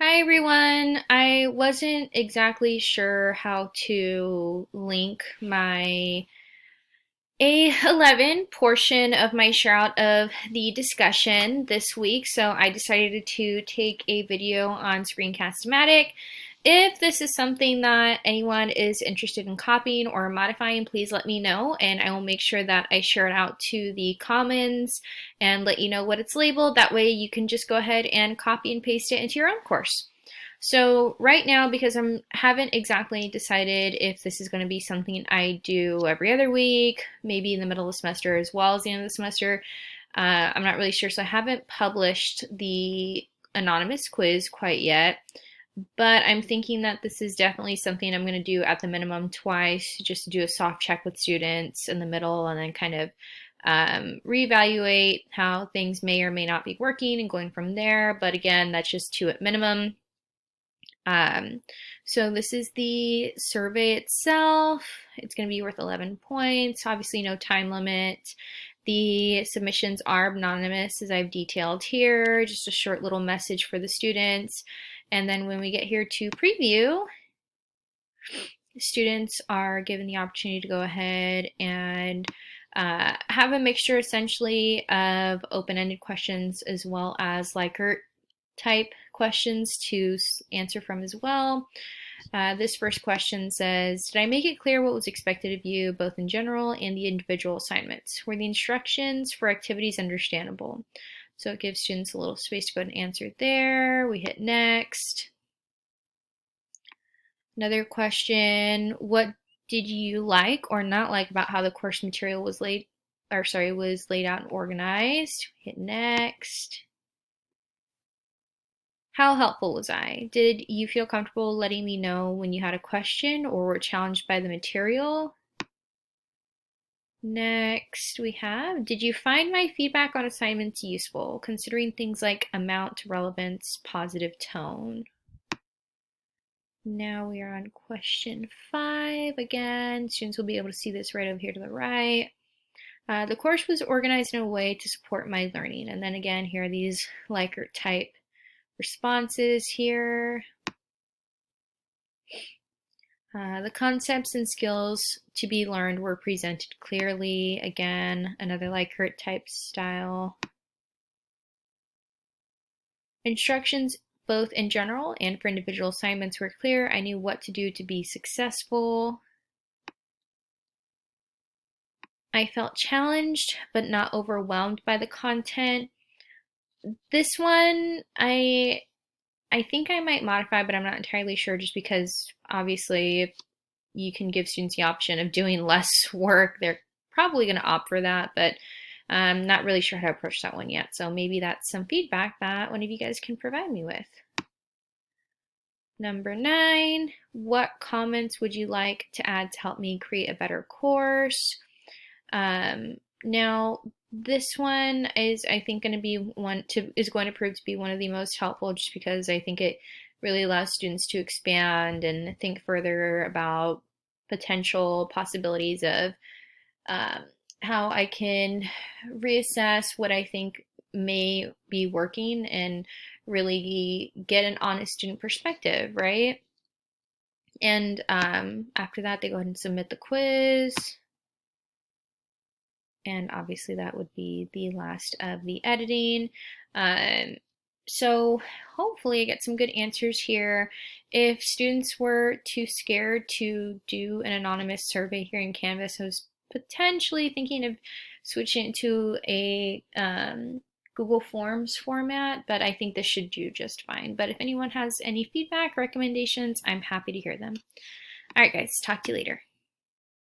Hi everyone. I wasn't exactly sure how to link my A11 portion of my share out of the discussion this week, so I decided to take a video on Screencast-O-Matic. If this is something that anyone is interested in copying or modifying, please let me know, and I will make sure that I share it out to the commons and let you know what it's labeled. That way you can just go ahead and copy and paste it into your own course. So right now, because I haven't exactly decided if this is going to be something I do every other week, maybe in the middle of the semester as well as the end of the semester, I'm not really sure. So I haven't published the anonymous quiz quite yet, but I'm thinking that this is definitely something I'm going to do at the minimum twice, just to do a soft check with students in the middle and then kind of reevaluate how things may or may not be working and going from there. But again, that's just two at minimum. So this is the survey itself. It's going to be worth 11 points. Obviously, no time limit. The submissions are anonymous, as I've detailed here. Just a short little message for the students. And then when we get here to preview, students are given the opportunity to go ahead and have a mixture essentially of open-ended questions as well as Likert type questions to answer from as well. This first question says, did I make it clear what was expected of you, both in general and the individual assignments? Were the instructions for activities understandable? So it gives students a little space to go ahead and answer there. We hit next. Another question, what did you like or not like about how the course material was laid out and organized? Hit next. How helpful was I? Did you feel comfortable letting me know when you had a question or were challenged by the material? Next we have, did you find my feedback on assignments useful, considering things like amount, relevance, positive tone? Now we are on question 5 again. Students will be able to see this right over here to the right. The course was organized in a way to support my learning. And then again, here are these Likert type responses here. The concepts and skills to be learned were presented clearly. Again, another Likert type style. Instructions both in general and for individual assignments were clear. I knew what to do to be successful. I felt challenged but not overwhelmed by the content. This one, I think I might modify, but I'm not entirely sure just because obviously if you can give students the option of doing less work, they're probably going to opt for that, but I'm not really sure how to approach that one yet. So maybe that's some feedback that one of you guys can provide me with. Number 9, what comments would you like to add to help me create a better course? Now, this one is, I think, going to be is going to prove to be one of the most helpful, just because I think it really allows students to expand and think further about potential possibilities of how I can reassess what I think may be working and really get an honest student perspective, right? And after that, they go ahead and submit the quiz. And obviously that would be the last of the editing. So hopefully I get some good answers here. If students were too scared to do an anonymous survey here in Canvas, I was potentially thinking of switching to a Google Forms format, but I think this should do just fine. But if anyone has any feedback, recommendations, I'm happy to hear them. All right, guys, talk to you later.